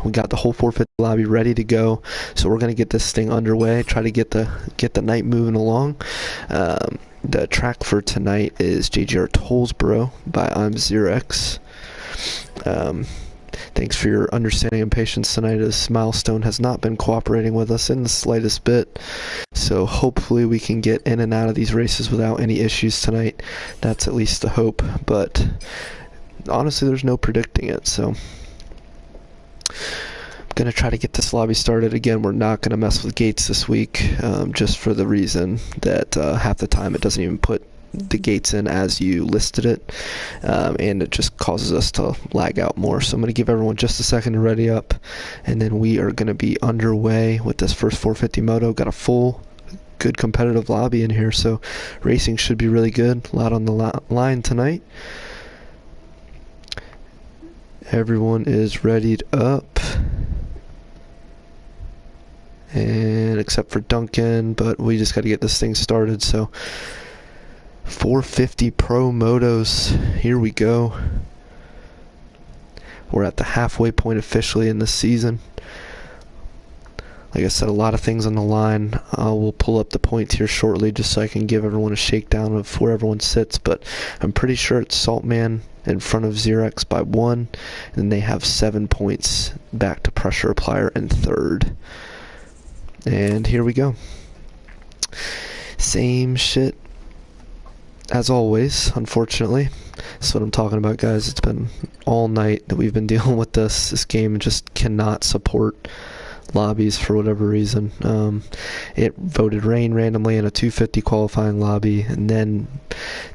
We got the whole 450 lobby ready to go, so we're gonna get this thing underway. Try to get the night moving along. The track for tonight is Jgr Tollsboro by I'm Xerox. Thanks for your understanding and patience tonight, as Milestone has not been cooperating with us in the slightest bit. So hopefully we can get in and out of these races without any issues tonight. That's at least the hope, but honestly there's no predicting it, so I'm going to try to get this lobby started. Again, we're not going to mess with gates this week, just for the reason that half the time it doesn't even put the gates in as you listed it, and it just causes us to lag out more. So I'm going to give everyone just a second to ready up, and then we are going to be underway with this first 450 moto. Got a full good competitive lobby in here, so racing should be really good. A lot on the line tonight. Everyone is readied up, and except for Duncan, but we just got to get this thing started. So 450 Pro Motos, here we go. We're at the halfway point officially in this season. Like I said, a lot of things on the line. We'll pull up the points here shortly just so I can give everyone a shakedown of where everyone sits, but I'm pretty sure it's Saltman in front of Xerox by 1, and then they have 7 points back to Pressure Applier in third. And here we go. Same shit as always, unfortunately. That's what I'm talking about, guys. It's been all night that we've been dealing with this. This game just cannot support lobbies for whatever reason. It voted rain randomly in a 250 qualifying lobby and then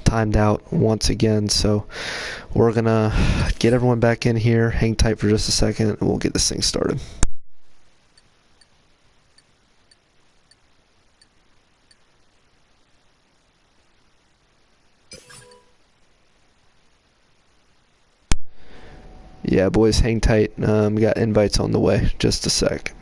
timed out once again. So we're gonna get everyone back in here, hang tight for just a second, and we'll get this thing started. Yeah, boys, hang tight. We got invites on the way. Just a sec.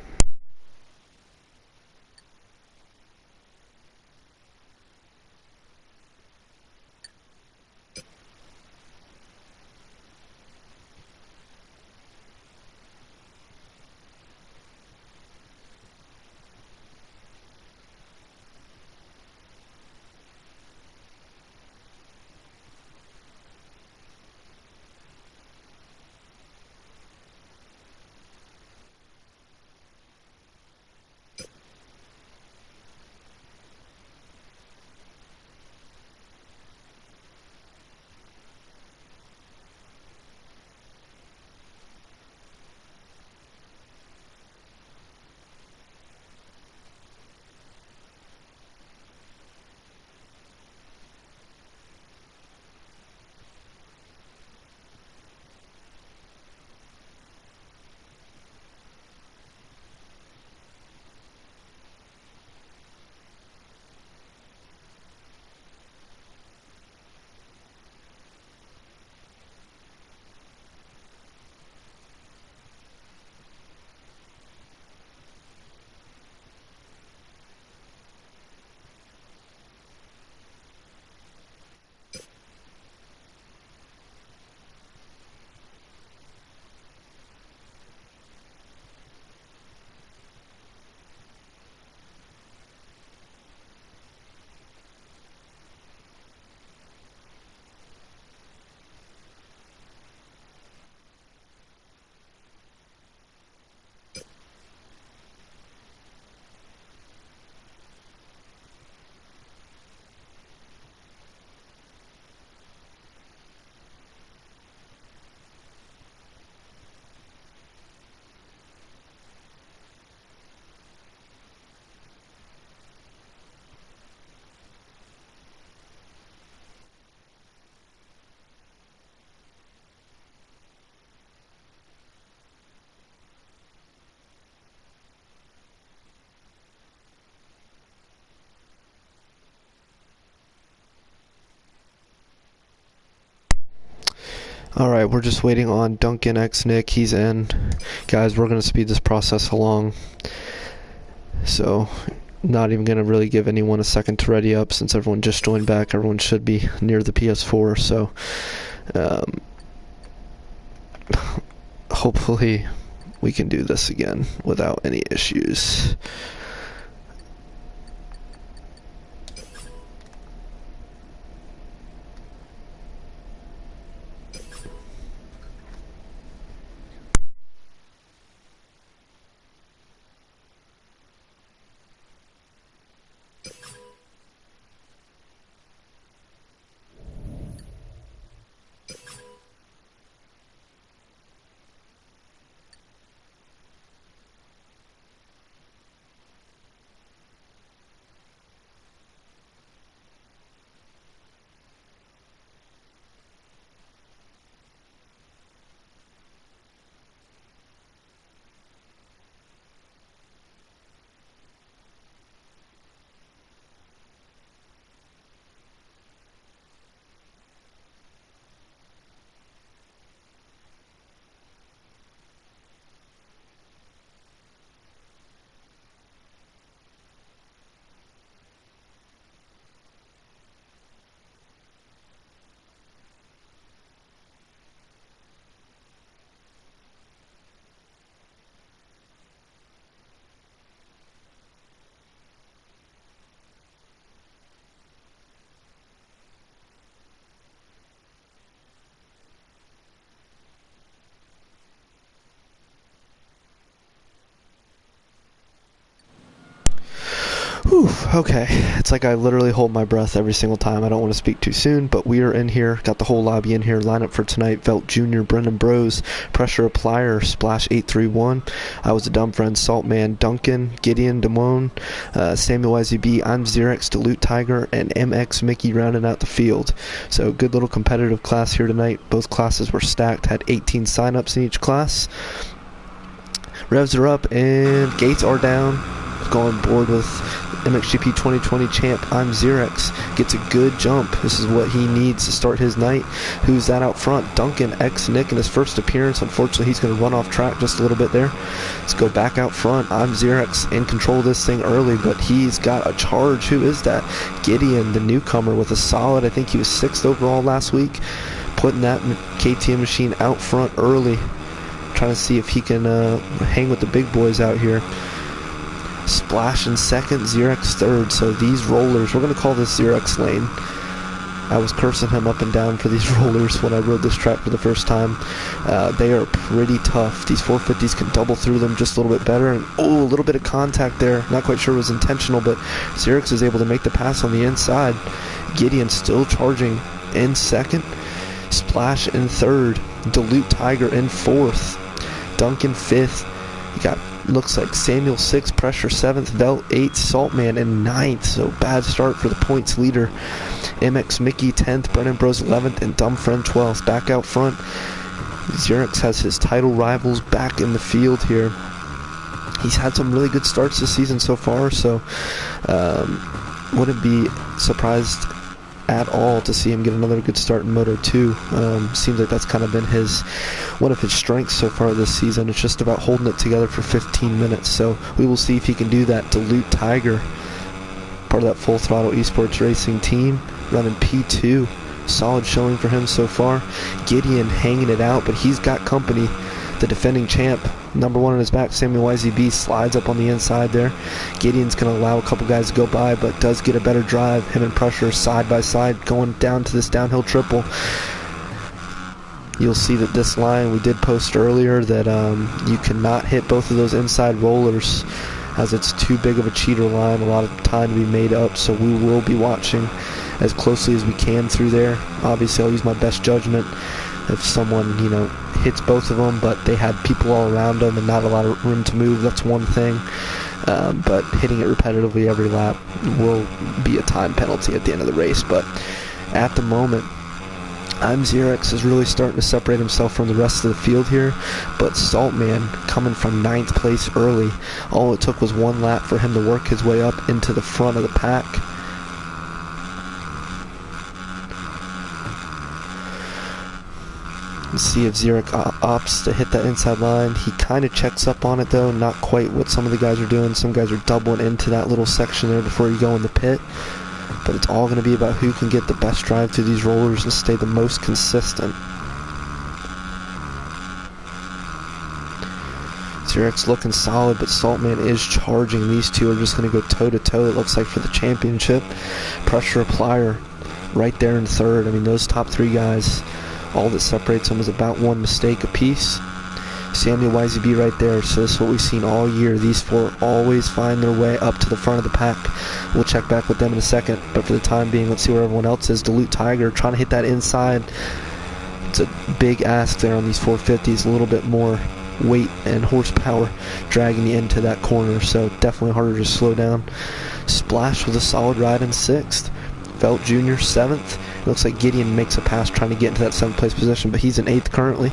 Alright, we're just waiting on Duncan X Nick. He's in. Guys, we're going to speed this process along. So, not even going to really give anyone a second to ready up since everyone just joined back. Everyone should be near the PS4, so hopefully we can do this again without any issues. Whew, okay. It's like I literally hold my breath every single time. I don't want to speak too soon, but we are in here. Got the whole lobby in here. Lineup for tonight: Velt Jr., Brendan Bros, Pressure Applier, Splash 831. I was a dumb friend, Saltman, Duncan, Gideon, Damone, Samuel YZB, I'm Xerex, Dilute Tiger, and MX Mickey rounding out the field. So good little competitive class here tonight. Both classes were stacked. Had 18 signups in each class. Revs are up and gates are down. Going board with MXGP 2020 champ I'm Xerex. Gets a good jump. This is what he needs to start his night. Who's that out front? Duncan X Nick in his first appearance. Unfortunately, he's going to run off track just a little bit there. Let's go back out front. I'm Xerex in control of this thing early, but he's got a charge. Who is that? Gideon, the newcomer, with a solid, I think he was 6th overall last week. Putting that KTM machine out front early. Trying to see if he can hang with the big boys out here. Splash in second, Xerex third. So these rollers, we're going to call this Xerex lane. I was cursing him up and down for these rollers when I rode this track for the first time. They are pretty tough. These 450s can double through them just a little bit better. And oh, a little bit of contact there. Not quite sure it was intentional, but Xerex is able to make the pass on the inside. Gideon still charging in second. Splash in third. Dilute Tiger in fourth. Duncan fifth. You got, looks like Samuel 6th, Pressure 7th, Velt 8th, Saltman in 9th. So bad start for the points leader. MX Mickey 10th, Brennan Bros 11th, and Dumb Friend 12th. Back out front, Xerex has his title rivals back in the field here. He's had some really good starts this season so far, so wouldn't be surprised at all to see him get another good start in Moto 2. Seems like that's kind of been one of his strengths so far this season. It's just about holding it together for 15 minutes. So we will see if he can do that. Dilute Tiger, part of that Full Throttle Esports Racing team, running P2. Solid showing for him so far. Gideon hanging it out, but he's got company. The defending champ, number 1 on his back, Samuel YZB, slides up on the inside there. Gideon's going to allow a couple guys to go by, but does get a better drive. Him and Pressure side by side going down to this downhill triple. You'll see that this line, we did post earlier that you cannot hit both of those inside rollers, as it's too big of a cheater line, a lot of time to be made up, so we will be watching as closely as we can through there. Obviously, I'll use my best judgment if someone, hits both of them, but they had people all around them and not a lot of room to move. That's one thing. But hitting it repetitively every lap will be a time penalty at the end of the race. But at the moment, I'm Xerex is really starting to separate himself from the rest of the field here, but Saltman coming from 9th place early. All it took was one lap for him to work his way up into the front of the pack. Let's see if Xerex opts to hit that inside line. He kind of checks up on it though, not quite what some of the guys are doing. Some guys are doubling into that little section there before you go in the pit. But it's all going to be about who can get the best drive through these rollers and stay the most consistent. Xerix looking solid, but Saltman is charging. These two are just going to go toe-to-toe, it looks like, for the championship. Pressure applier right there in third. I mean, those top three guys, all that separates them is about one mistake apiece. Samuel YZB right there, so this is what we've seen all year. These four always find their way up to the front of the pack. We'll check back with them in a second, but for the time being, let's see where everyone else is. Dilute Tiger trying to hit that inside. It's a big ask there on these 450s, a little bit more weight and horsepower dragging you into that corner, so definitely harder to slow down. Splash with a solid ride in 6th. Velt Jr. 7th. It looks like Gideon makes a pass trying to get into that 7th place position, but he's in 8th currently.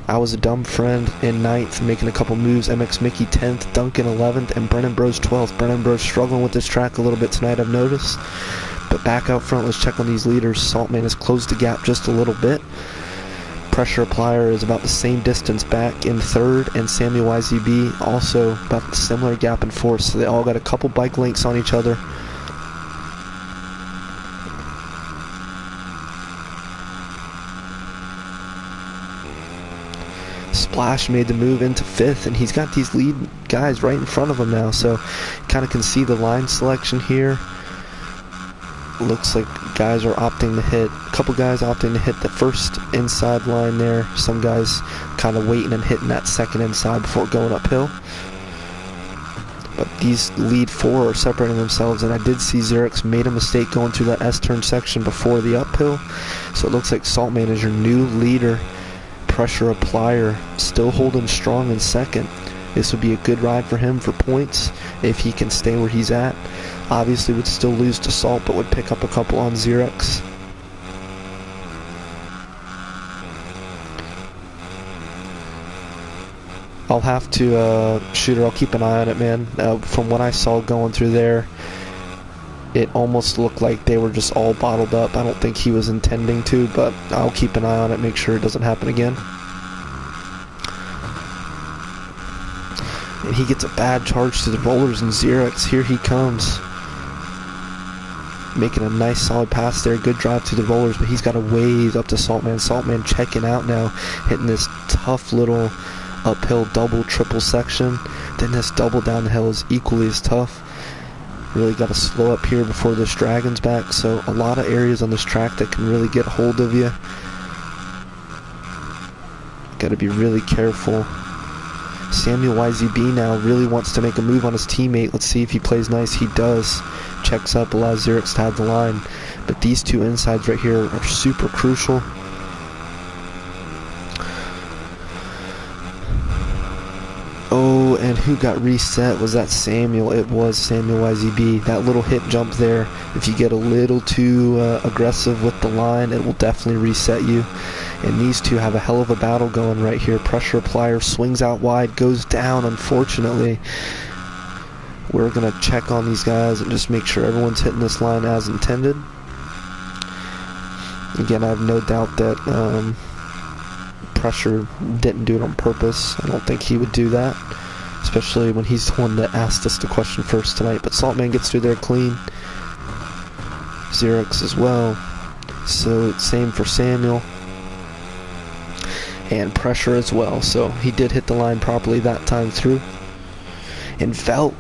I Was a Dumb Friend in 9th, making a couple moves. MX Mickey 10th, Duncan 11th, and Brennan Bros 12th. Brennan Bros struggling with this track a little bit tonight, I've noticed. But back out front, let's check on these leaders. Saltman has closed the gap just a little bit. Pressure Applier is about the same distance back in 3rd, and Samuel YZB also about the similar gap in 4th. So they all got a couple bike lengths on each other. Splash made the move into 5th, and he's got these lead guys right in front of him now, so kind of can see the line selection here. Looks like guys are opting to hit, a couple guys opting to hit the first inside line there, some guys kind of waiting and hitting that second inside before going uphill. But these lead 4 are separating themselves, and I did see Xerix made a mistake going through that S-turn section before the uphill, so it looks like Saltman is your new leader. Pressure Applier still holding strong in 2nd. This would be a good ride for him for points if he can stay where he's at. Obviously would still lose to Salt, but would pick up a couple on Xerix. I'll have to, Shooter, I'll keep an eye on it, man. From what I saw going through there, it almost looked like they were just all bottled up. I don't think he was intending to, but I'll keep an eye on it, make sure it doesn't happen again. And he gets a bad charge to the rollers, and Xerix, here he comes. Making a nice solid pass there, good drive to the rollers, but he's got a ways up to Saltman. Saltman checking out now, hitting this tough little uphill double, triple section. Then this double down the hill is equally as tough. Really got to slow up here before this dragon's back, so a lot of areas on this track that can really get hold of you. Got to be really careful. Samuel YZB now really wants to make a move on his teammate. Let's see if he plays nice. He does. Checks up, allows Xerix to have the line. But these two insides right here are super crucial. Oh, and who got reset? Was that Samuel? It was Samuel YZB. That little hip jump there, if you get a little too aggressive with the line, it will definitely reset you. And these two have a hell of a battle going right here. Pressure Applier swings out wide, goes down, unfortunately. We're going to check on these guys and just make sure everyone's hitting this line as intended. Again, I have no doubt that Pressure didn't do it on purpose. I don't think he would do that, especially when he's the one that asked us the question first tonight. But Saltman gets through there clean. Xerix as well. So same for Samuel. And Pressure as well. So he did hit the line properly that time through. And Velt,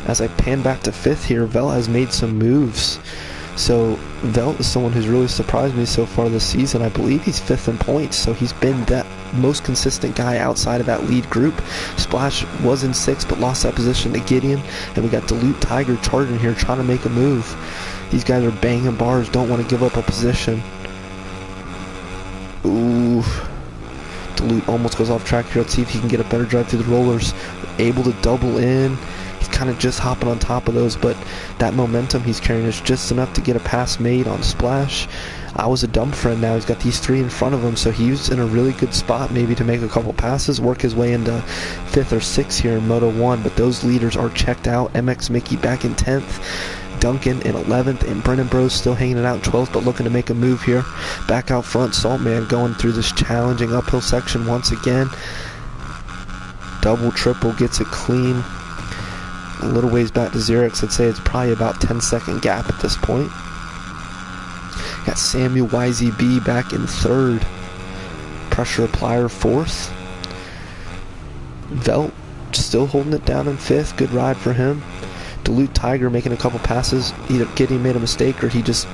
as I pan back to 5th here, Velt has made some moves. So Velt is someone who's really surprised me so far this season. I believe he's 5th in points, so he's been that most consistent guy outside of that lead group. Splash was in 6th, but lost that position to Gideon. And we got Dilute Tiger charging here, trying to make a move. These guys are banging bars, don't want to give up a position. Ooh. Dilute almost goes off track here. Let's see if he can get a better drive through the rollers. Able to double in. He's kind of just hopping on top of those, but that momentum he's carrying is just enough to get a pass made on Splash. I Was a Dumb Friend now. He's got these 3 in front of him, so he's in a really good spot maybe to make a couple passes, work his way into 5th or 6th here in Moto 1, but those leaders are checked out. MX Mickey back in 10th. Duncan in 11th, and Brennan Bros still hanging it out in 12th, but looking to make a move here. Back out front, Saltman going through this challenging uphill section once again. Double, triple, gets it clean. A little ways back to Xerix. I'd say it's probably about 10-second gap at this point. Got Samuel YZB back in 3rd. Pressure Applier 4th. Velt still holding it down in 5th. Good ride for him. Duluth Tiger making a couple passes. Either Gideon made a mistake or he just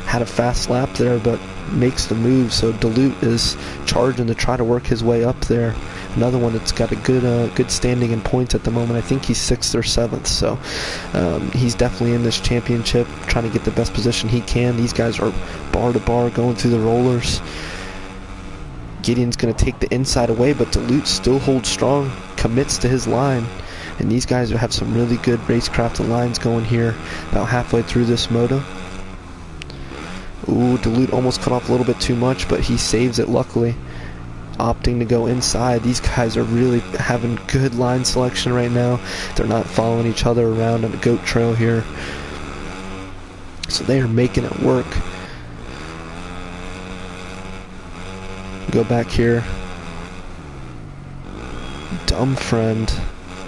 had a fast lap there, but makes the move. So Duluth is charging to try to work his way up there. Another one that's got a good standing in points at the moment. I think he's 6th or 7th. So he's definitely in this championship, trying to get the best position he can. These guys are bar to bar going through the rollers. Gideon's going to take the inside away, but Duluth still holds strong, commits to his line. And these guys have some really good racecraft and lines going here about halfway through this moto. Ooh, Duluth almost cut off a little bit too much, but he saves it luckily, opting to go inside. These guys are really having good line selection right now. They're not following each other around on the goat trail here. So they are making it work. Go back here. Dumb friend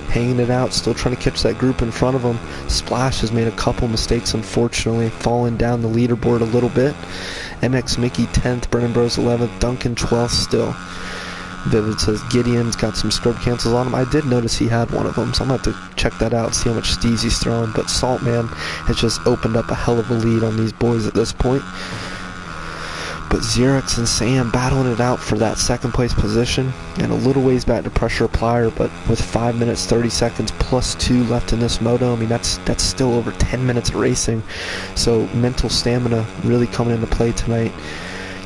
hanging it out, still trying to catch that group in front of him. Splash has made a couple mistakes, unfortunately, falling down the leaderboard a little bit. MX Mickey 10th, Brennan Bros 11th, Duncan 12th still. Vivid says Gideon's got some scrub cancels on him. I did notice he had one of them, so I'm going to have to check that out, see how much steez he's throwing. But Saltman has just opened up a hell of a lead on these boys at this point. But Xerox and Sam battling it out for that 2nd place position, and a little ways back to pressure applier, but with 5 minutes 30 seconds plus 2 left in this moto, I mean that's still over 10 minutes of racing. So mental stamina really coming into play tonight.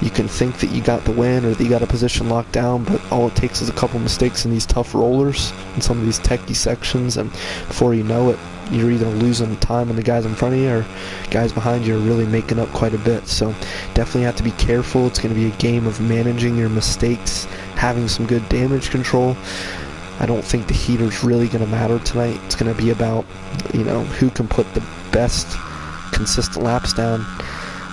You can think that you got the win or that you got a position locked down, but all it takes is a couple mistakes in these tough rollers and some of these techie sections, and before you know it, you're either losing time on the guys in front of you or guys behind you are really making up quite a bit. So definitely have to be careful. It's going to be a game of managing your mistakes, having some good damage control. I don't think the heater's really going to matter tonight. It's going to be about, who can put the best consistent laps down.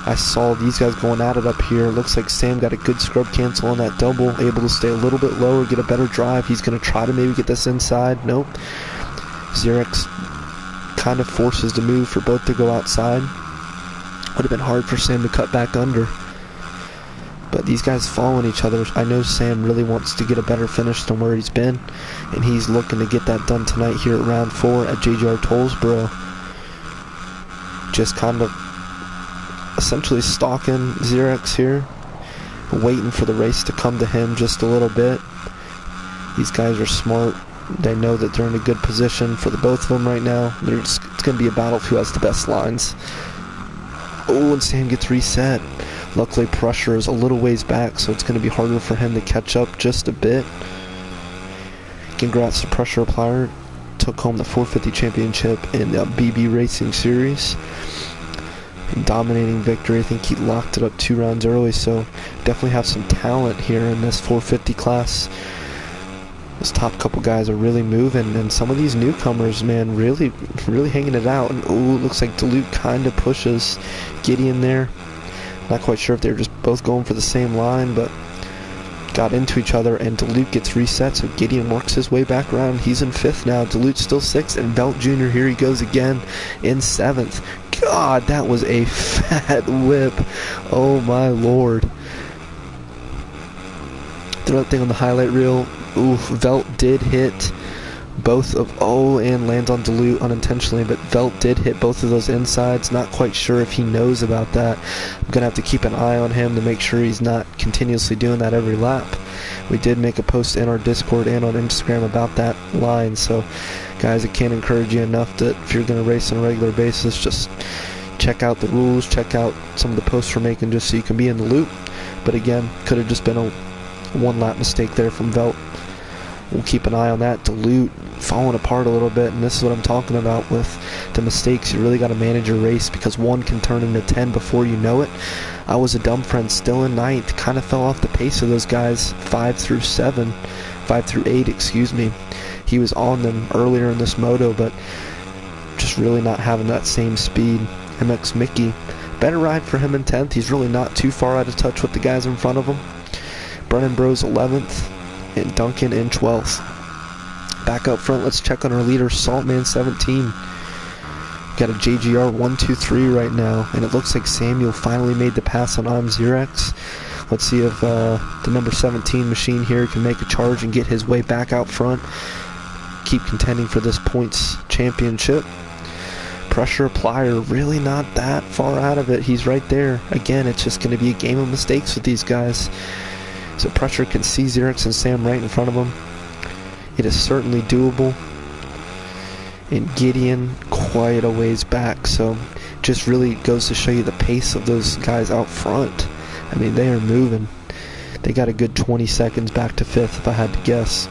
I saw these guys going at it up here. Looks like Sam got a good scrub cancel on that double, able to stay a little bit lower, get a better drive. He's going to try to maybe get this inside. Nope. Xerox kind of forces the move for both to go outside. Would have been hard for Sam to cut back under. But these guys following each other. I know Sam really wants to get a better finish than where he's been, and he's looking to get that done tonight here at round 4 at Jgr Tollsboro. Just kind of essentially stalking Xerox here, waiting for the race to come to him just a little bit. These guys are smart. They know that they're in a good position for the both of them right now. It's going to be a battle of who has the best lines. Oh, and Sam gets reset. Luckily, pressure is a little ways back, so it's going to be harder for him to catch up just a bit. Congrats to Pressure Applier. Took home the 450 championship in the BB Racing Series. Dominating victory. I think he locked it up 2 rounds early, so definitely have some talent here in this 450 class. Those top couple guys are really moving, and some of these newcomers, man, really hanging it out. And ooh, looks like Duluth kind of pushes Gideon there. Not quite sure if they're just both going for the same line, but got into each other, and Duluth gets reset, so Gideon works his way back around. He's in 5th now. Duluth's still 6th, and Velt Jr. here he goes again in 7th. God, that was a fat whip. Oh my lord. Throw that thing on the highlight reel. Ooh, Velt did hit both of, and lands on Duluth unintentionally, but Velt did hit both of those insides. Not quite sure if he knows about that. I'm going to have to keep an eye on him to make sure he's not continuously doing that every lap. We did make a post in our Discord and on Instagram about that line, so guys, I can't encourage you enough that if you're going to race on a regular basis, just check out the rules, check out some of the posts we're making just so you can be in the loop. But again, could have just been a 1 lap mistake there from Velt. We'll keep an eye on that. Duluth falling apart a little bit, and this is what I'm talking about with the mistakes. You really got to manage your race because 1 can turn into 10 before you know it. I was a dumb friend still in 9th, kind of fell off the pace of those guys 5 through 8, excuse me. He was on them earlier in this moto, but just really not having that same speed. MX Mickey, better ride for him in 10th. He's really not too far out of touch with the guys in front of him. Brennan Bros 11th. And Duncan in 12th. Back up front, let's check on our leader, Saltman 17. Got a JGR 123 right now, and it looks like Samuel finally made the pass on Xerox. Let's see if the number 17 machine here can make a charge and get his way back out front. keep contending for this points championship. Pressure applier, really not that far out of it. He's right there. Again, it's just going to be a game of mistakes with these guys. So Pressure can see Xerix and Sam right in front of him. It is certainly doable. And Gideon quite a ways back. So just really goes to show you the pace of those guys out front. I mean, they are moving. They got a good 20 seconds back to 5th if I had to guess.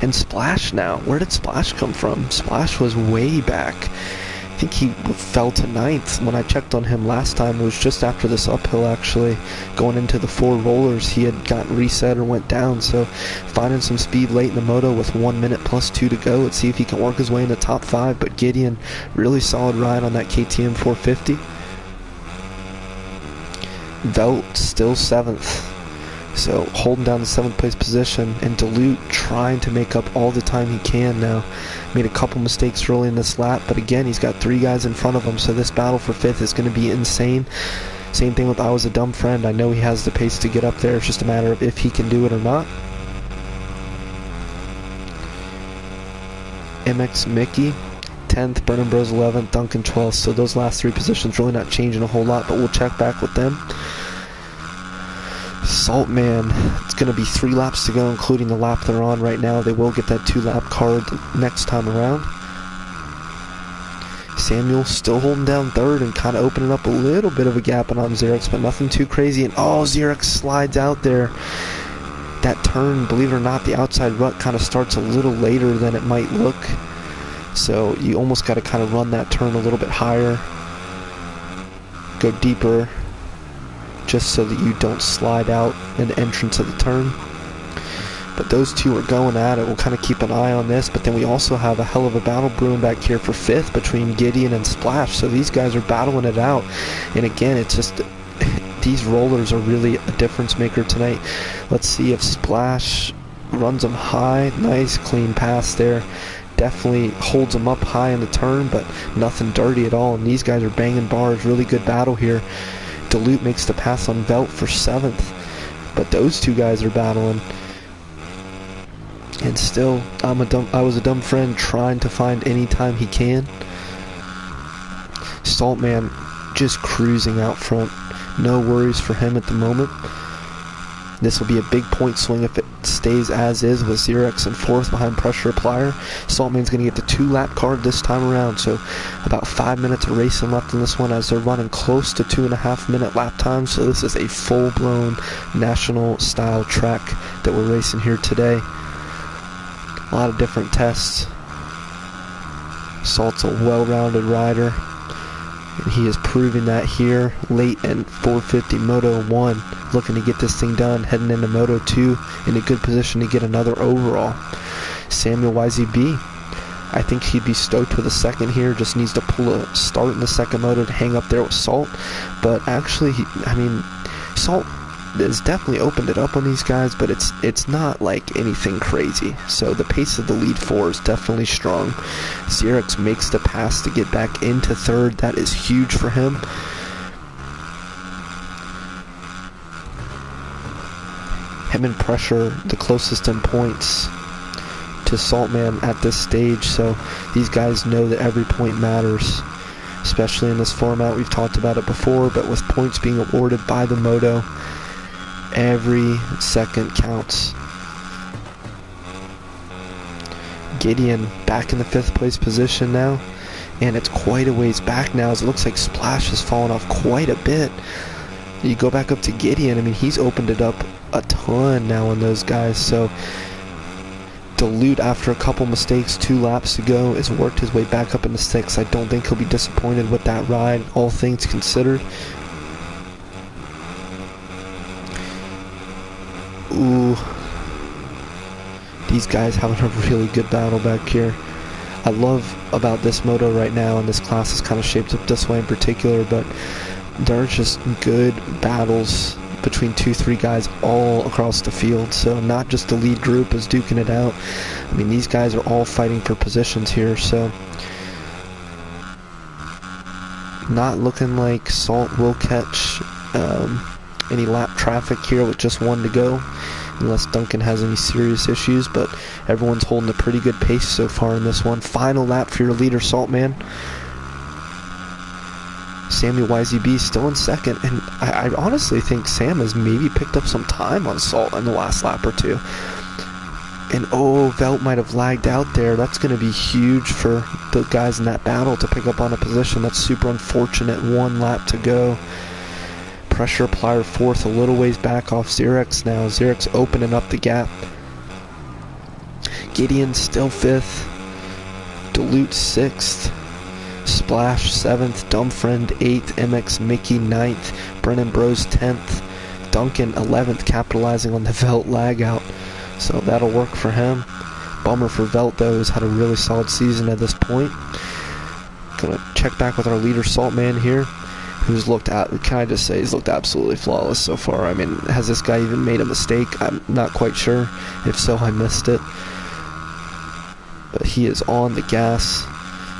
And Splash now. Where did Splash come from? Splash was way back. I think he fell to 9th. When I checked on him last time, it was just after this uphill actually. Going into the 4 rollers, he had gotten reset or went down. So finding some speed late in the moto with 1 minute plus 2 to go. Let's see if he can work his way in the top 5. But Gideon, really solid ride on that KTM 450. Velt still 7th. So holding down the 7th place position, and Dilute trying to make up all the time he can now. Made a couple mistakes early in this lap, but again, he's got 3 guys in front of him, so this battle for 5th is going to be insane. Same thing with I Was a Dumb Friend. I know he has the pace to get up there. It's just a matter of if he can do it or not. MX Mickey 10th, Brennan Bros 11th, Duncan 12th. So those last 3 positions really not changing a whole lot, but we'll check back with them. Saltman, it's going to be 3 laps to go, including the lap they're on right now. They will get that 2-lap card next time around. Samuel still holding down 3rd and kind of opening up a little bit of a gap on Xerix, but nothing too crazy. And oh, Xerix slides out there. That turn, believe it or not, the outside rut kind of starts a little later than it might look. So you almost got to kind of run that turn a little bit higher. Go deeper, just so that you don't slide out in the entrance of the turn. But those two are going at it. We'll kind of keep an eye on this, but then we also have a hell of a battle brewing back here for 5th between Gideon and Splash. So these guys are battling it out. And again, it's just these rollers are really a difference maker tonight. Let's see if Splash runs them high. Nice clean pass there. Definitely holds them up high in the turn, but nothing dirty at all. And these guys are banging bars. Really good battle here. Dilute makes the pass on Velt for 7th, but those 2 guys are battling. And still, I Was a Dumb Friend trying to find any time he can. Saltman just cruising out front. No worries for him at the moment. This will be a big point swing if it stays as is with Xerix in 4th behind Pressure Applier. Saltman's going to get the 2-lap card this time around, so about 5 minutes of racing left in this one as they're running close to 2.5-minute lap time. So this is a full-blown national style track that we're racing here today. A lot of different tests. Salt's a well-rounded rider, and he is proving that here late in 450 Moto 1, looking to get this thing done, heading into Moto 2 in a good position to get another overall. Samuel YZB, I think he'd be stoked with a 2nd here, just needs to pull a start in the 2nd moto to hang up there with Salt. But actually, Salt has definitely opened it up on these guys, but it's not like anything crazy. So the pace of the lead 4 is definitely strong. Xerix makes the pass to get back into 3rd. That is huge for him. Him and Pressure the closest in points to Saltman at this stage, so these guys know that every point matters, especially in this format. We've talked about it before, but with points being awarded by the moto, every second counts. Gideon back in the 5th place position now, and it's quite a ways back now as it looks like Splash has fallen off quite a bit. You go back up to Gideon, I mean, he's opened it up a ton now on those guys. So Dilute, after a couple mistakes, 2 laps to go, has worked his way back up into 6th. I don't think he'll be disappointed with that ride, all things considered. Ooh, these guys having a really good battle back here. I love about this moto right now, and this class is kind of shaped up this way in particular, but there are just good battles between 2-3 guys all across the field. So not just the lead group is duking it out. I mean, these guys are all fighting for positions here, so not looking like Salt will catch any lap traffic here with just 1 to go. unless Duncan has any serious issues, but everyone's holding a pretty good pace so far in this one. Final lap for your leader, Saltman. Samuel YZB still in second, and I honestly think Sam has maybe picked up some time on Salt in the last lap or two. And Velt might have lagged out there. That's going to be huge for the guys in that battle to pick up on a position. That's super unfortunate. 1 lap to go. Pressure applier fourth, a little ways back off Xerox now. Xerox opening up the gap. Gideon still fifth. Dilute sixth. Splash 7th, Dumbfriend 8th, MX Mickey 9th, Brennan Bros 10th, Duncan 11th, capitalizing on the Velt lag out, so that'll work for him. Bummer for Velt though, who's had a really solid season at this point. Gonna check back with our leader Saltman here, who's looked at, can I just say, he's looked absolutely flawless so far. I mean, has this guy even made a mistake? I'm not quite sure. If so, I missed it. But he is on the gas.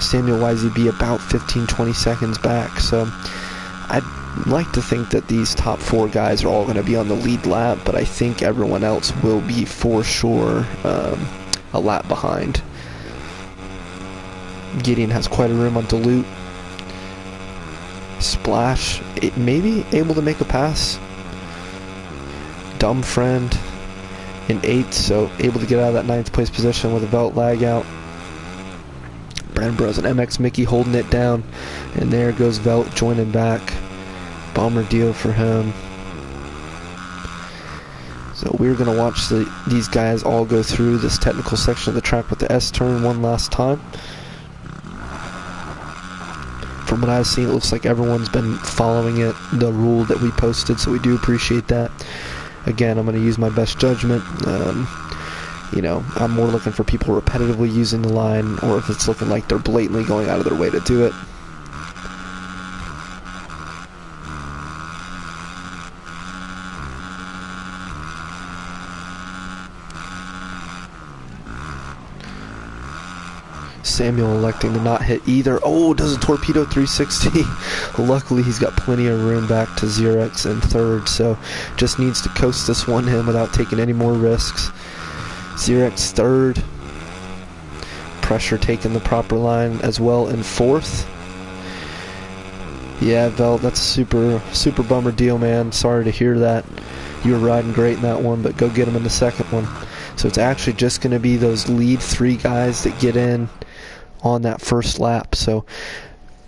Samuel YZB about 15-20 seconds back, so I'd like to think that these top 4 guys are all going to be on the lead lap, but I think everyone else will be for sure a lap behind. Gideon has quite a room on Dilute. Splash, maybe able to make a pass. Dumbfriend in 8th, so able to get out of that 9th place position with a Velt lag out. Brennan Bros and MX Mickey holding it down, and there goes Velt joining back. Bummer deal for him. So we're going to watch these guys all go through this technical section of the track with the S-turn one last time. From what I've seen, it looks like everyone's been following it, the rule that we posted, so we do appreciate that. Again, I'm going to use my best judgment. You know, I'm more looking for people repetitively using the line, or if it's looking like they're blatantly going out of their way to do it. Samuel electing to not hit either. Does a torpedo 360. Luckily, he's got plenty of room back to Xerox in third, so just needs to coast this one in without taking any more risks. Xerox third. Pressure taking the proper line as well in fourth. Yeah, Velt, that's a super bummer deal, man. Sorry to hear that. You were riding great in that one, but go get him in the second one. So it's actually just going to be those lead 3 guys that get in on that first lap. So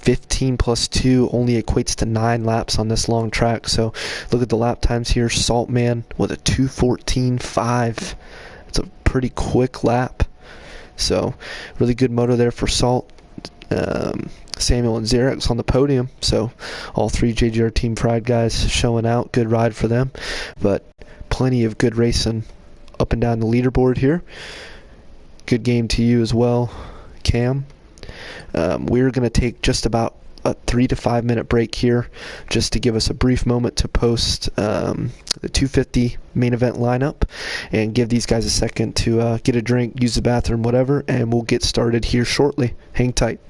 15 plus 2 only equates to 9 laps on this long track. So look at the lap times here. Saltman with a 2:14.5. It's a pretty quick lap. So really good moto there for Salt. Samuel and Xerox on the podium. So all 3 JGR Team Pride guys showing out. Good ride for them. But plenty of good racing up and down the leaderboard here. Good game to you as well, Cam. We're going to take just about a 3 to 5 minute break here just to give us a brief moment to post the 250 main event lineup and give these guys a second to get a drink, use the bathroom, whatever, and we'll get started here shortly. Hang tight.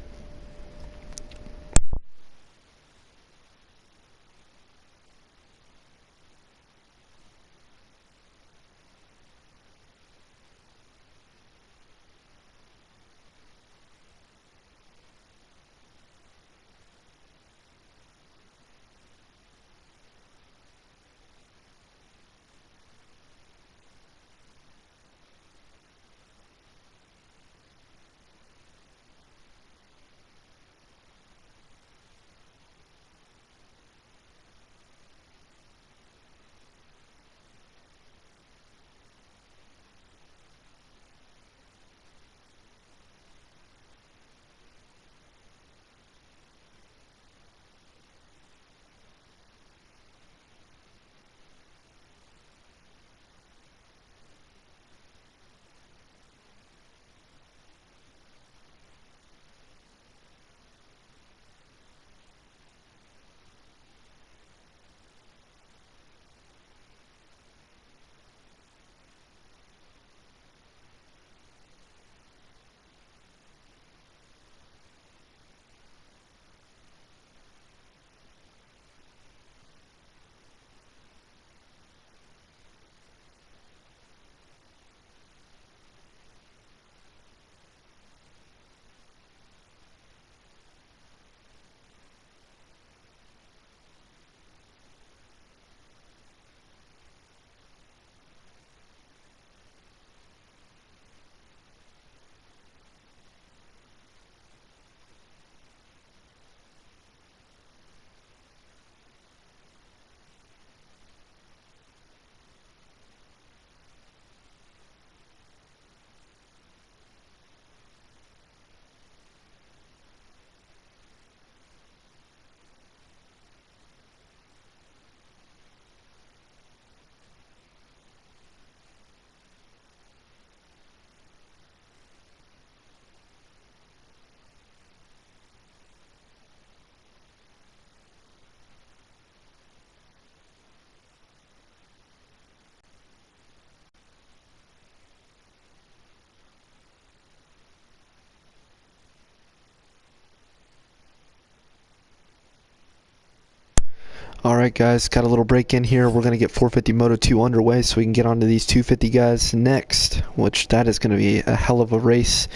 Alright guys, got a little break in here. We're going to get 450 Moto 2 underway so we can get onto these 250 guys next, which that is going to be a hell of a race.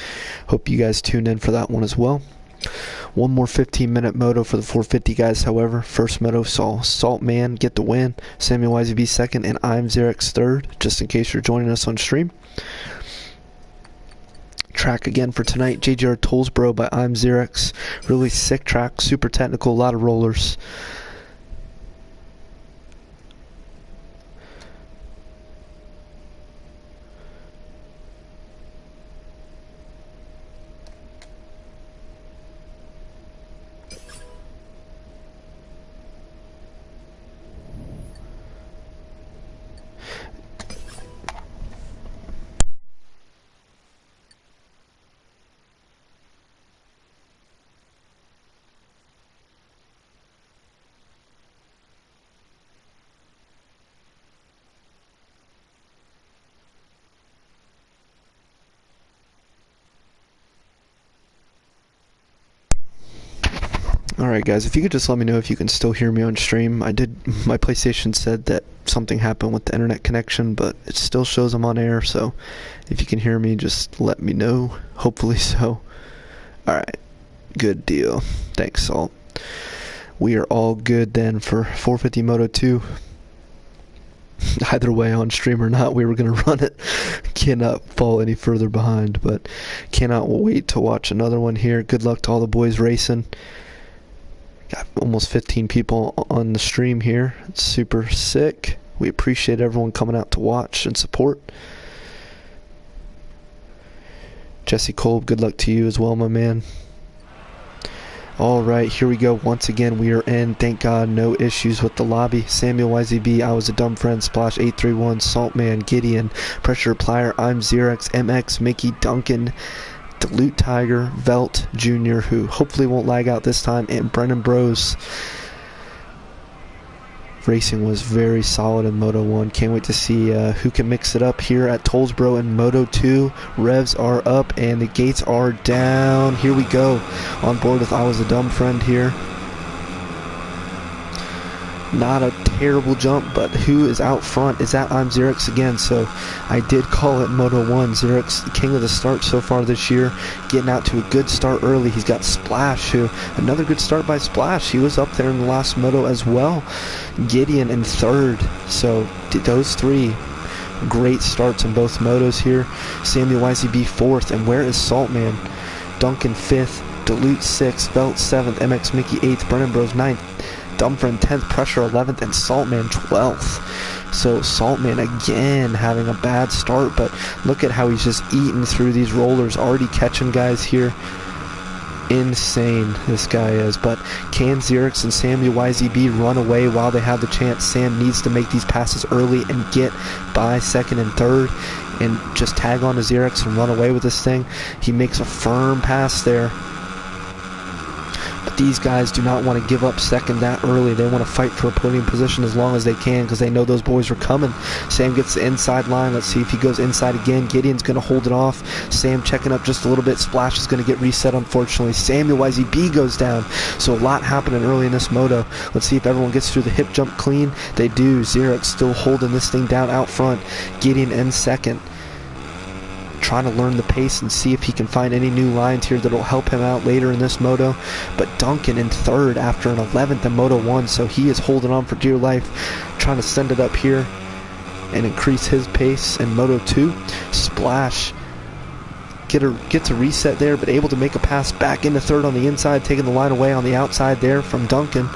Hope you guys tune in for that one as well. One more 15-minute moto for the 450 guys, however. First moto saw Saltman get the win, Samuel YZB second, and I'm Xerex third, just in case you're joining us on stream. Track again for tonight, Jgr Tollsboro by I'm Xerex. Really sick track, super technical, a lot of rollers. Alright guys, if you could just let me know if you can still hear me on stream. My PlayStation said that something happened with the internet connection, but it still shows I'm on air, so if you can hear me, just let me know. Hopefully so. Alright, good deal. Thanks, Salt. We are all good then for 450 Moto 2. Either way, on stream or not, we were going to run it. Cannot fall any further behind, but cannot wait to watch another one here. Good luck to all the boys racing. Got almost 15 people on the stream here. It's super sick. We appreciate everyone coming out to watch and support. Jesse Kolb, good luck to you as well, my man. Alright, here we go. Once again, we are in. Thank God, no issues with the lobby. Samuel YZB, I was a dumb friend, Splash 831, Saltman, Gideon, Pressure Plier, I'm Xerex, MX, Mickey, Duncan, Dilute Tiger, Velt Jr., who hopefully won't lag out this time, and Brennan Bros. Racing was very solid in Moto 1. Can't wait to see who can mix it up here at Tollsboro in Moto 2. Revs are up and the gates are down. Here we go. On board with I Was a Dumb Friend here. Not a terrible jump, but who is out front? Is that I'm Xerex again? So I did call it Moto 1. Xerex, the king of the start so far this year, getting out to a good start early. He's got Splash, who another good start by Splash. He was up there in the last moto as well. Gideon in third. So those three great starts in both motos here. Samuel YZB fourth, and where is Saltman? Duncan fifth, Dilute sixth, Velt seventh, MX Mickey eighth, Brennan Bros ninth. Dumbfriend 10th, Pressure 11th, and Saltman 12th. So Saltman again having a bad start, but look at how he's just eating through these rollers, already catching guys here. Insane this guy is. But can Xerex and Samuel YZB run away while they have the chance? Sam needs to make these passes early and get by second and third and just tag on to Xerex and run away with this thing. He makes a firm pass there. But these guys do not want to give up second that early. They want to fight for a podium position as long as they can because they know those boys are coming. Sam gets the inside line. Let's see if he goes inside again. Gideon's going to hold it off. Sam checking up just a little bit. Splash is going to get reset, unfortunately. Samuel YZB goes down. So a lot happening early in this moto. Let's see if everyone gets through the hip jump clean. They do. Xerex still holding this thing down out front. Gideon in second. Trying to learn the pace and see if he can find any new lines here that will help him out later in this moto. But Duncan in third after an 11th in Moto 1, so he is holding on for dear life, trying to send it up here and increase his pace in Moto 2. Splash gets a reset there, but able to make a pass back into third on the inside, taking the line away on the outside there from Duncan.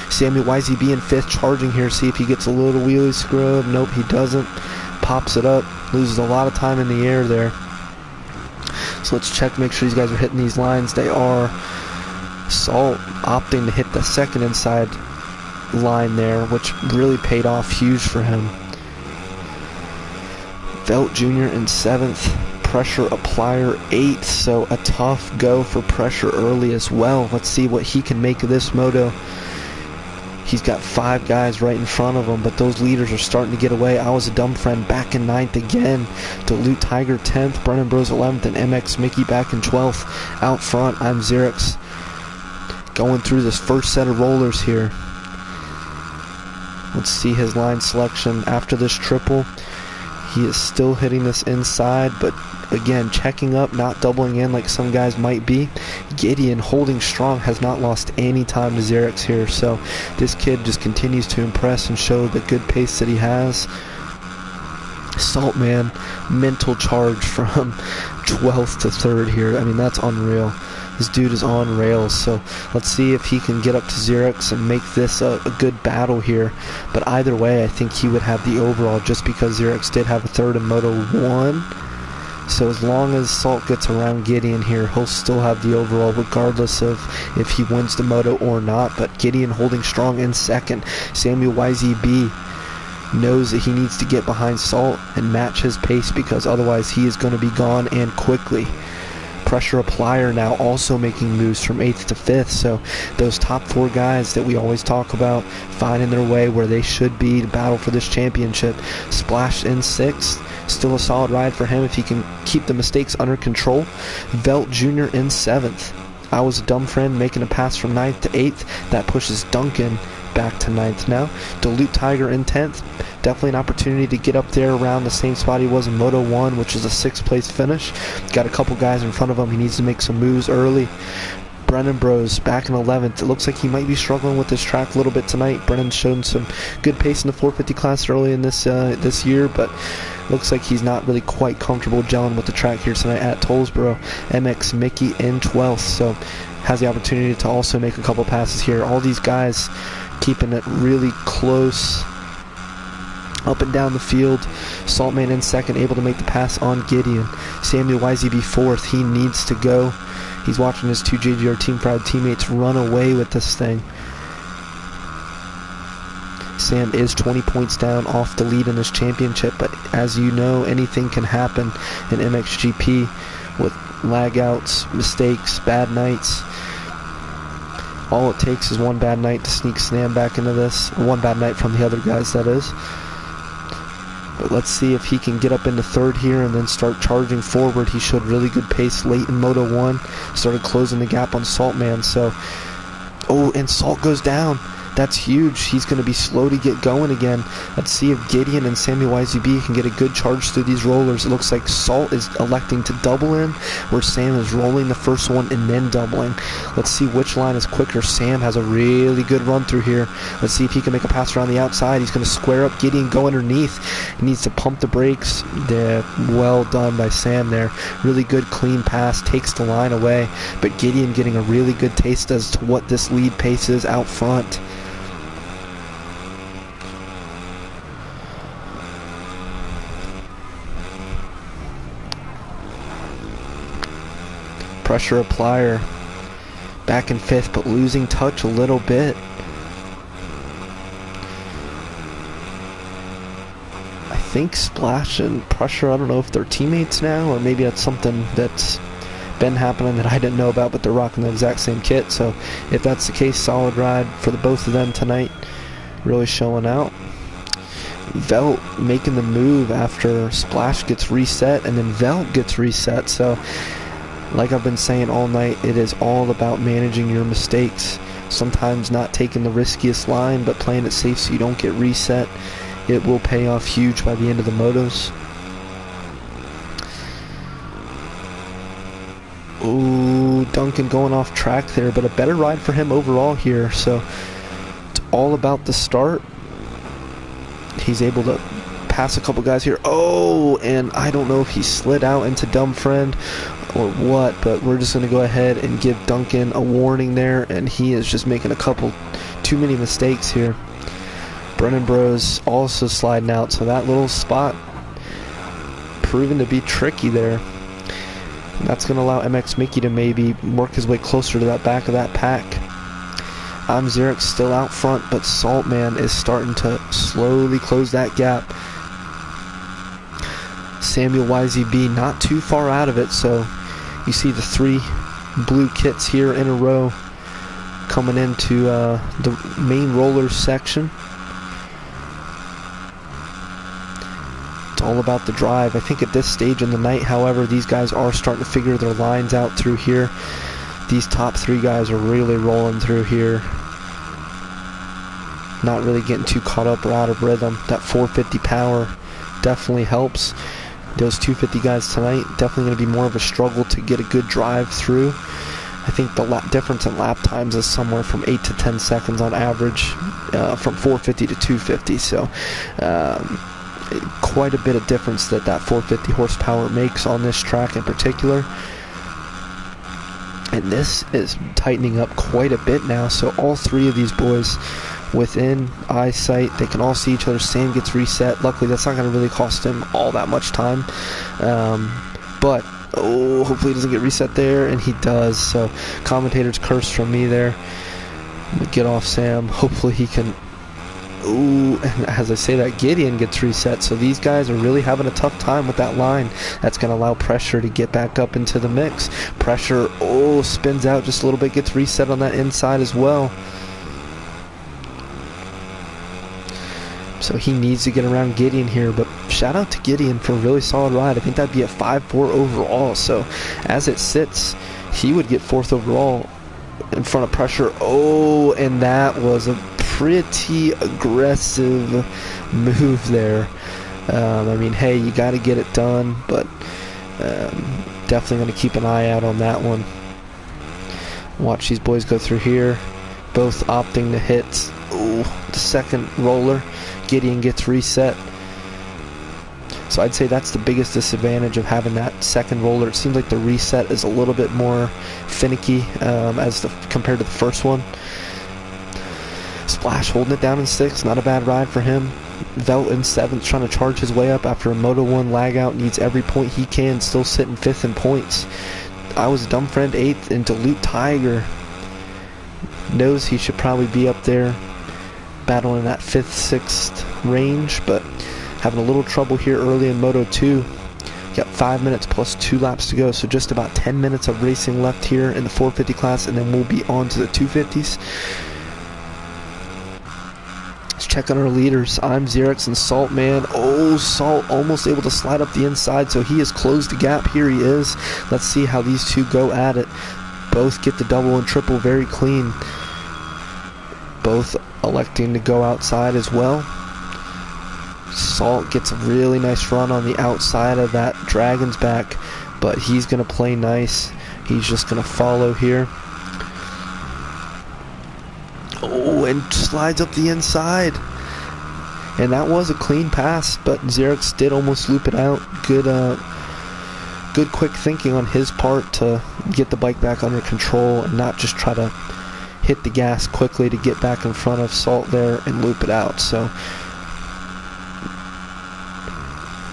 Samuel YZB in fifth, charging here, see if he gets a little wheelie scrub. Nope, he doesn't. Pops it up, loses a lot of time in the air there. So let's check, make sure these guys are hitting these lines. They are. Salt opting to hit the second inside line there, which really paid off huge for him. Velt Jr. in seventh, Pressure Applier 8th, so a tough go for Pressure early as well. Let's see what he can make of this moto. He's got 5 guys right in front of him, but those leaders are starting to get away. I Was a Dumb Friend back in 9th again. Dilute Tiger 10th, Brennan Bros 11th, and MX Mickey back in 12th. Out front, I'm Xerex. Going through this first set of rollers here. Let's see his line selection after this triple. He is still hitting this inside, but again, checking up, not doubling in like some guys might be. Gideon holding strong, has not lost any time to Xerx here, so this kid just continues to impress and show the good pace that he has. Saltman, mental charge from 12th to 3rd here. I mean, that's unreal. This dude is on rails, so let's see if he can get up to Xerx and make this a good battle here. But either way, I think he would have the overall just because Xerx did have a 3rd in Moto 1. So as long as Salt gets around Gideon here, he'll still have the overall regardless of if he wins the Moto or not. But Gideon holding strong in 2nd. Samuel YZB knows that he needs to get behind Salt and match his pace because otherwise he is going to be gone and quickly. Pressure Applier now also making moves from 8th to 5th, so those top 4 guys that we always talk about finding their way where they should be to battle for this championship. Splash in 6th, still a solid ride for him if he can keep the mistakes under control. Velt Jr. in 7th. I was a dumb friend making a pass from 9th to 8th. That pushes Duncan back to 9th now. Dilute Tiger in 10th. Definitely an opportunity to get up there around the same spot he was in Moto 1, which is a 6th place finish. Got a couple guys in front of him. He needs to make some moves early. Brennan Bros back in 11th. It looks like he might be struggling with this track a little bit tonight. Brennan's shown some good pace in the 450 class early in this year, but looks like he's not really quite comfortable gelling with the track here tonight at Tollsboro. MX Mickey in 12th, so has the opportunity to also make a couple passes here. All these guys keeping it really close up and down the field. Saltman in 2nd, able to make the pass on Gideon. Samuel YZB 4th, he needs to go. He's watching his 2 JGR Team Pride teammates run away with this thing. Sam is 20 points down off the lead in this championship, but as you know, anything can happen in MXGP with lag outs, mistakes, bad nights. All it takes is one bad night to sneak Sam back into this. One bad night from the other guys, that is. But let's see if he can get up into 3rd here and then start charging forward. He showed really good pace late in Moto 1. Started closing the gap on Saltman. So, oh, and Salt goes down. That's huge. He's going to be slow to get going again. Let's see if Gideon and Samuel YZB can get a good charge through these rollers. It looks like Salt is electing to double in, where Sam is rolling the first one and then doubling. Let's see which line is quicker. Sam has a really good run through here. Let's see if he can make a pass around the outside. He's going to square up Gideon, go underneath. He needs to pump the brakes. Yeah, well done by Sam there. Really good clean pass, takes the line away. But Gideon getting a really good taste as to what this lead pace is out front. Pressure Applier back in 5th, but losing touch a little bit. I think Splash and Pressure, I don't know if they're teammates now, or maybe that's something that's been happening that I didn't know about, but they're rocking the exact same kit. So if that's the case, solid ride for the both of them tonight. Really showing out. Velt making the move after Splash gets reset, and then Velt gets reset. So like I've been saying all night, it is all about managing your mistakes. Sometimes not taking the riskiest line, but playing it safe so you don't get reset. It will pay off huge by the end of the motos. Ooh, Duncan going off track there, but a better ride for him overall here. So it's all about the start. He's able to pass a couple guys here. Oh, and I don't know if he slid out into Dumb Friend or what, but we're just going to go ahead and give Duncan a warning there, and he is just making a couple too many mistakes here. Brennan Bros also sliding out, so that little spot proving to be tricky there. And that's going to allow MX Mickey to maybe work his way closer to that back of that pack. I'm Xerx still out front, but Saltman is starting to slowly close that gap. Samuel YZB not too far out of it, so you see the 3 blue kits here in a row coming into the main rollers section. It's all about the drive. I think at this stage in the night, however, these guys are starting to figure their lines out through here. These top 3 guys are really rolling through here. not really getting too caught up or out of rhythm. That 450 power definitely helps. Those 250 guys tonight, definitely going to be more of a struggle to get a good drive through. I think the difference in lap times is somewhere from 8 to 10 seconds on average, from 450 to 250. So quite a bit of difference that 450 horsepower makes on this track in particular. And this is tightening up quite a bit now. So all three of these boys within eyesight, they can all see each other. Sam gets reset. Luckily, that's not going to really cost him all that much time. But hopefully he doesn't get reset there, and he does. So commentator's curse from me there. I'm gonna get off Sam. Hopefully he can. And as I say that, Gideon gets reset. So these guys are really having a tough time with that line. That's going to allow Pressure to get back up into the mix. Pressure, spins out just a little bit, gets reset on that inside as well. So he needs to get around Gideon here, but shout out to Gideon for a really solid ride. I think that'd be a 5-4 overall. So as it sits, he would get 4th overall in front of Pressure. And that was a pretty aggressive move there. I mean, hey, you got to get it done, but definitely going to keep an eye out on that one. Watch these boys go through here, both opting to hit the second roller. Gideon gets reset. So I'd say that's the biggest disadvantage of having that second roller. It seems like the reset is a little bit more finicky compared to the first one. Splash holding it down in 6th, not a bad ride for him. Velt in 7th, trying to charge his way up after a Moto 1 lag out, needs every point he can, still sitting 5th in points. I was dumb friend 8th, and Dilute Tiger knows he should probably be up there battling that 5th, 6th range, but having a little trouble here early in Moto 2. Got 5 minutes plus 2 laps to go, so just about 10 minutes of racing left here in the 450 class, and then we'll be on to the 250s. Let's check on our leaders. I'm Xerox and Salt, man. Salt almost able to slide up the inside, so he has closed the gap. Here he is. Let's see how these two go at it. Both get the double and triple very clean. Both electing to go outside as well. Salt gets a really nice run on the outside of that Dragon's back, but he's going to play nice. He's just going to follow here. And slides up the inside. And that was a clean pass, but Xerox did almost loop it out. Good quick thinking on his part to get the bike back under control and not just try to hit the gas quickly to get back in front of Salt there and loop it out. So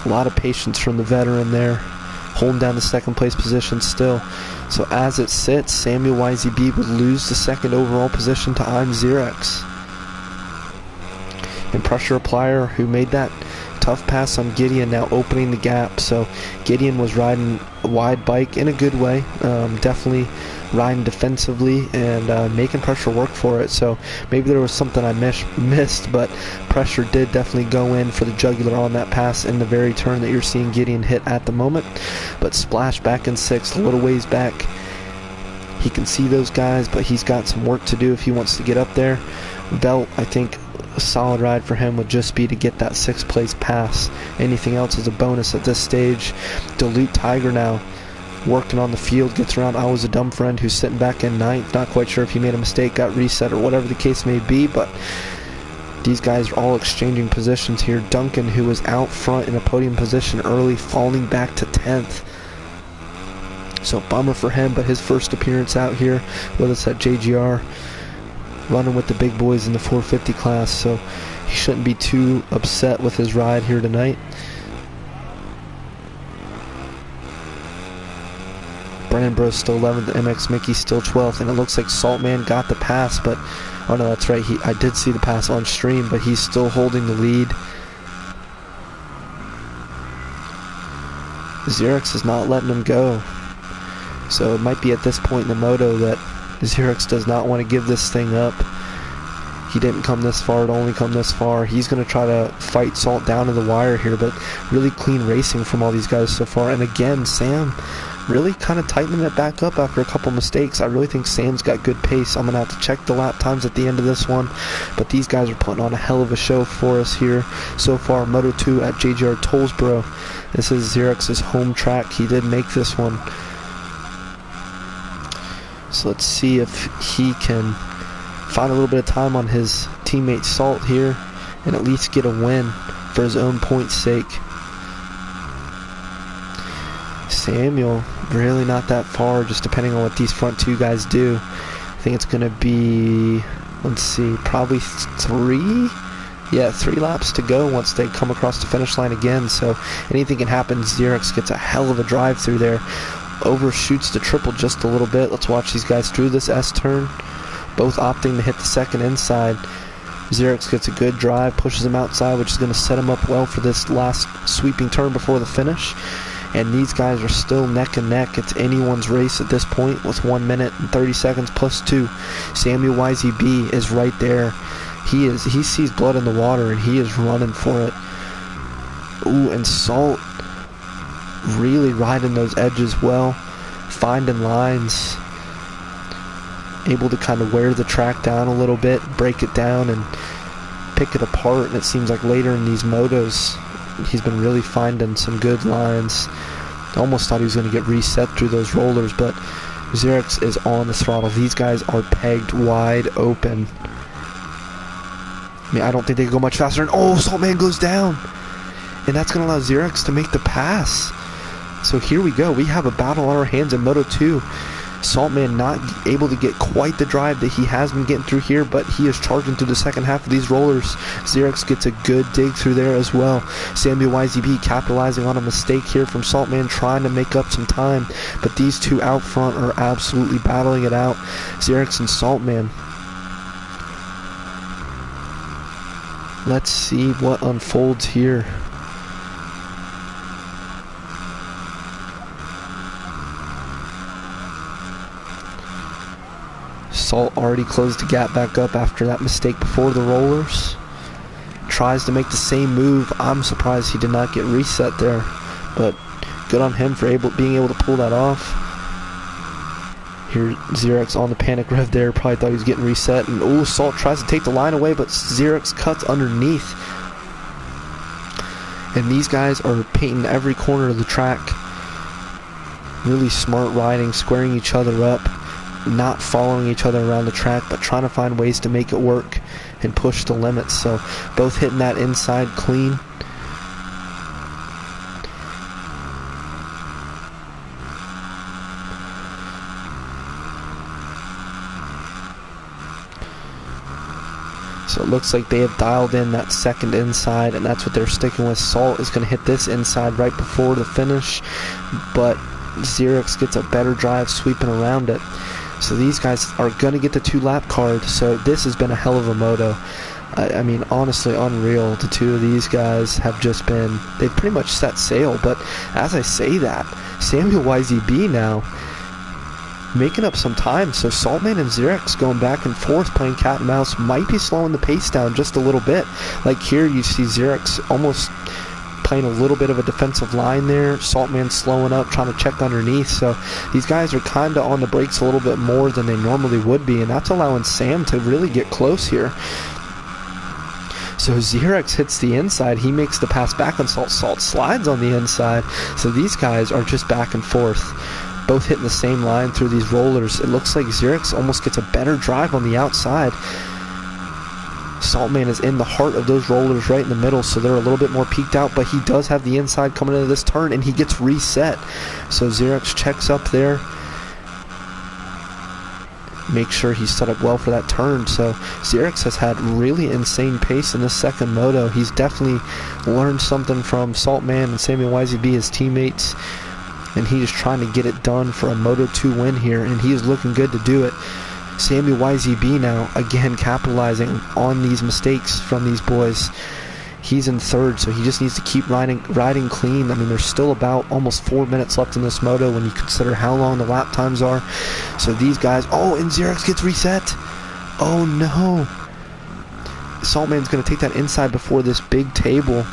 a lot of patience from the veteran there, holding down the 2nd place position still. So as it sits, Samuel YZB would lose the 2nd overall position to I'm Xerox. And Pressure Applier, who made that tough pass on Gideon, now opening the gap. So Gideon was riding a wide bike in a good way, definitely riding defensively and making Pressure work for it. So maybe there was something I missed, but Pressure did definitely go in for the jugular on that pass in the very turn that you're seeing Gideon hit at the moment. But Splash back in 6th, a little ways back. He can see those guys, but he's got some work to do if he wants to get up there. Belt, I think a solid ride for him would just be to get that 6th place pass. Anything else is a bonus at this stage. Dilute Tiger now working on the field, gets around I Was a Dumb Friend, who's sitting back in 9th. Not quite sure if he made a mistake, got reset, or whatever the case may be, but these guys are all exchanging positions here. Duncan, who was out front in a podium position early, falling back to 10th. So bummer for him, but his first appearance out here with us at JGR, running with the big boys in the 450 class, so he shouldn't be too upset with his ride here tonight. Brennan Bros still 11th, MX Mickey still 12th, and it looks like Saltman got the pass, but oh no, that's right, I did see the pass on stream, but he's still holding the lead. Xerox is not letting him go, so it might be at this point in the moto that Xerox does not want to give this thing up. He didn't come this far, it only come this far. He's going to try to fight Salt down to the wire here, but really clean racing from all these guys so far. And again, Sam really kind of tightening it back up after a couple mistakes. I really think Sam's got good pace. I'm going to have to check the lap times at the end of this one, but these guys are putting on a hell of a show for us here so far. Moto2 at Jgr Tollsboro. This is Xerex's home track. He did make this one. So let's see if he can find a little bit of time on his teammate Salt here and at least get a win for his own point's sake. Samuel, really not that far, just depending on what these front two guys do. I think it's going to be, let's see, probably three laps to go once they come across the finish line again. So anything can happen. Xerex gets a hell of a drive through there. Overshoots the triple just a little bit. Let's watch these guys through this S turn. Both opting to hit the second inside. Xerex gets a good drive, pushes him outside, which is going to set him up well for this last sweeping turn before the finish. And these guys are still neck and neck. It's anyone's race at this point with 1 minute and 30 seconds plus 2. Samuel YZB is right there. He sees blood in the water and he is running for it. Ooh, and Salt really riding those edges well, finding lines, able to kind of wear the track down a little bit, break it down and pick it apart. And it seems like later in these motos he's been really finding some good lines. I almost thought he was going to get reset through those rollers, but Xerex is on the throttle. These guys are pegged wide open. I mean, I don't think they can go much faster. And oh, Saltman goes down. And that's going to allow Xerex to make the pass. So here we go. We have a battle on our hands in Moto 2. Saltman not able to get quite the drive that he has been getting through here, but he is charging through the second half of these rollers. Xerex gets a good dig through there as well. Samuel YZB capitalizing on a mistake here from Saltman, trying to make up some time, but these two out front are absolutely battling it out. Xerex and Saltman. Let's see what unfolds here. Salt already closed the gap back up after that mistake before the rollers. Tries to make the same move. I'm surprised he did not get reset there, but good on him for being able to pull that off. Here, Xerex on the panic rev there. Probably thought he was getting reset. And oh, Salt tries to take the line away, but Xerex cuts underneath. And these guys are painting every corner of the track. Really smart riding, squaring each other up. Not following each other around the track, but trying to find ways to make it work and push the limits. So both hitting that inside clean. So it looks like they have dialed in that second inside, and that's what they're sticking with. Salt is going to hit this inside right before the finish, but Xerex gets a better drive sweeping around it. So these guys are going to get the 2-lap card. So this has been a hell of a moto. I mean, honestly, unreal. The two of these guys have just been, they've pretty much set sail. But as I say that, Samuel YZB now making up some time. So Saltman and Xerex going back and forth playing cat and mouse might be slowing the pace down just a little bit. Like here you see Xerex almost playing a little bit of a defensive line there. Saltman slowing up, trying to check underneath. So these guys are kind of on the brakes a little bit more than they normally would be, and that's allowing Sam to really get close here. So Xerex hits the inside. He makes the pass back on Salt. Salt slides on the inside. So these guys are just back and forth, both hitting the same line through these rollers. It looks like Xerex almost gets a better drive on the outside. Saltman is in the heart of those rollers right in the middle, so they're a little bit more peaked out, but he does have the inside coming into this turn, and he gets reset. So Xerex checks up there, make sure he's set up well for that turn. So Xerex has had really insane pace in this second moto. He's definitely learned something from Saltman and Samuel YZB, his teammates, and he is trying to get it done for a Moto 2 win here, and he is looking good to do it. Samuel YZB now, again, capitalizing on these mistakes from these boys. He's in third, so he just needs to keep riding clean. I mean, there's still about almost 4 minutes left in this moto when you consider how long the lap times are. So these guys, oh, and Xerex gets reset. Oh, no. Saltman's going to take that inside before this big table.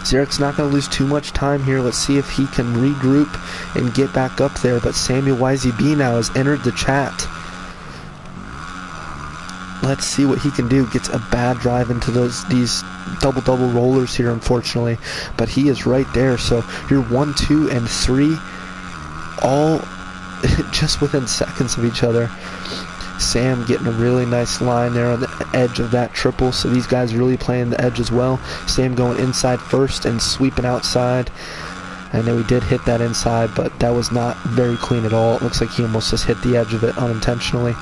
Xerx's not going to lose too much time here. Let's see if he can regroup and get back up there. But Samuel YZB now has entered the chat. Let's see what he can do. Gets a bad drive into these double rollers here, unfortunately. But he is right there. So you're 1, 2, and 3 all just within seconds of each other. Sam getting a really nice line there on the edge of that triple, so these guys really playing the edge as well. Sam going inside first and sweeping outside. I know he did hit that inside, but that was not very clean at all. It looks like he almost just hit the edge of it unintentionally.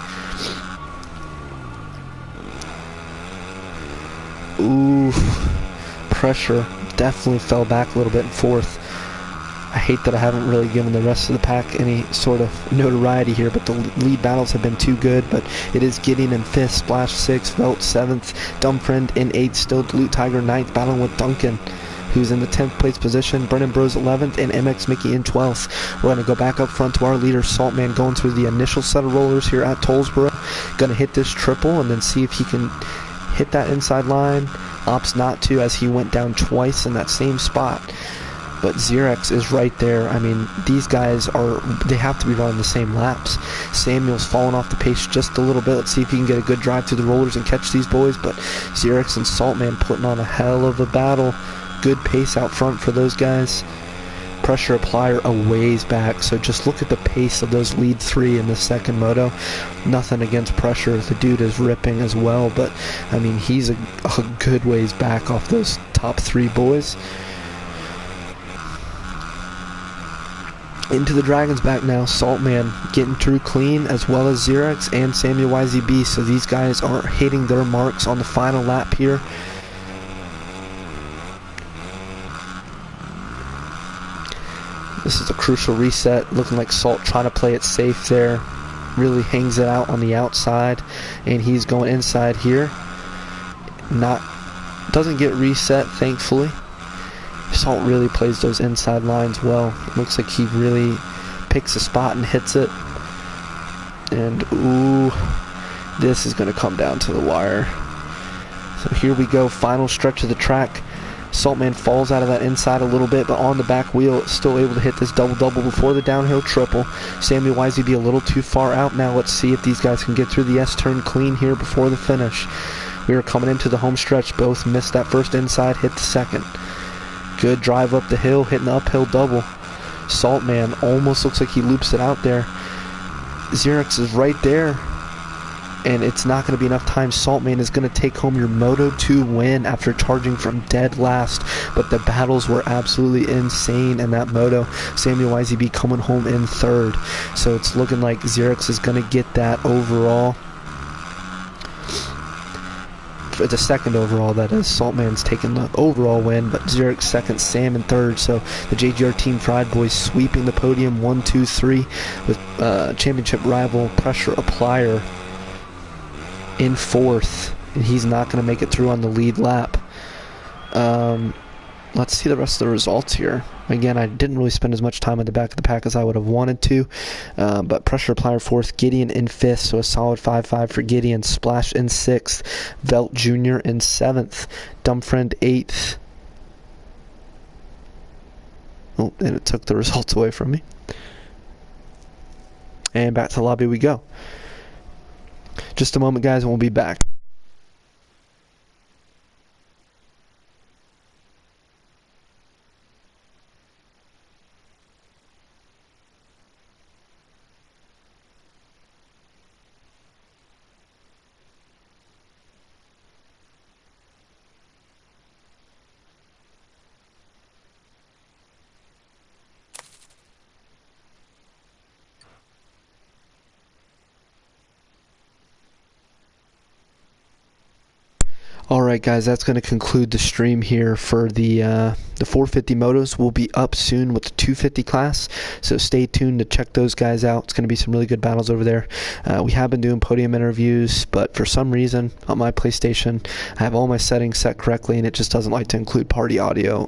Ooh, pressure definitely fell back a little bit in fourth. I hate that I haven't really given the rest of the pack any sort of notoriety here, but the lead battles have been too good. But it is Gideon in 5th, Splash 6th, Velt 7th, Dumbfriend in 8th, still Loot Tiger 9th, battling with Duncan, who's in the 10th place position, Brennan Bros 11th, and MX Mickey in 12th. We're going to go back up front to our leader, Saltman, going through the initial set of rollers here at Tollsboro. Going to hit this triple and then see if he can hit that inside line. Opts not to, as he went down twice in that same spot. But Xerx is right there. I mean, these guys they have to be running the same laps. Samuel's falling off the pace just a little bit. Let's see if he can get a good drive through the rollers and catch these boys. But Xerx and Saltman putting on a hell of a battle. Good pace out front for those guys. Pressure applier a ways back, so just look at the pace of those lead 3 in the second moto. Nothing against pressure. The dude is ripping as well, but I mean, he's a good ways back off those top 3 boys. Into the Dragon's back now. Saltman getting through clean, as well as Xerx and Samuel YZB. So these guys are hitting their marks on the final lap here. This is a crucial reset. Looking like Salt trying to play it safe there. Really hangs it out on the outside. And he's going inside here. Doesn't get reset, thankfully. Salt really plays those inside lines well. Looks like he really picks a spot and hits it. And ooh, this is going to come down to the wire. So here we go, final stretch of the track. Saltman falls out of that inside a little bit, but on the back wheel, still able to hit this double before the downhill triple. Samuel YZB a little too far out now. Let's see if these guys can get through the S-turn clean here before the finish. We are coming into the home stretch. Both missed that first inside, hit the second. Good drive up the hill, hitting the uphill double. Saltman almost looks like he loops it out there. Xerx is right there, and it's not going to be enough time. Saltman is going to take home your Moto 2 win after charging from dead last, but the battles were absolutely insane in that Moto. Samuel YZB coming home in 3rd, so it's looking like Xerx is going to get that overall. For the 2nd overall, that is. Saltman's taking the overall win, but Xerx 2nd, Sam in 3rd. So the JGR Team Fried Boys sweeping the podium 1, 2, 3 with championship rival Pressure Applier in 4th, and he's not going to make it through on the lead lap. Let's see the rest of the results here. Again, I didn't really spend as much time at the back of the pack as I would have wanted to, but Pressure Applier 4th, Gideon in 5th, so a solid 5-5 for Gideon. Splash in 6th, Velt Jr. in 7th, Dumbfriend 8th. Oh, and it took the results away from me. And back to the lobby we go. Just a moment, guys, and we'll be back. Alright guys, that's going to conclude the stream here for the 450 motos. We'll be up soon with the 250 class, so stay tuned to check those guys out. It's going to be some really good battles over there. We have been doing podium interviews, but for some reason on my PlayStation I have all my settings set correctly and it just doesn't like to include party audio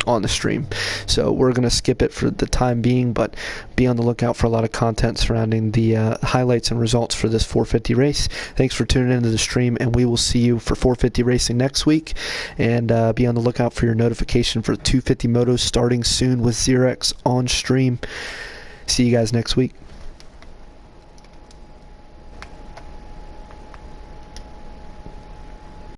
on the stream. So we're going to skip it for the time being, but be on the lookout for a lot of content surrounding the highlights and results for this 450 race. Thanks for tuning into the stream, and we will see you for 450 race racing next week, and be on the lookout for your notification for 250 Motos starting soon with Xerox on stream. See you guys next week.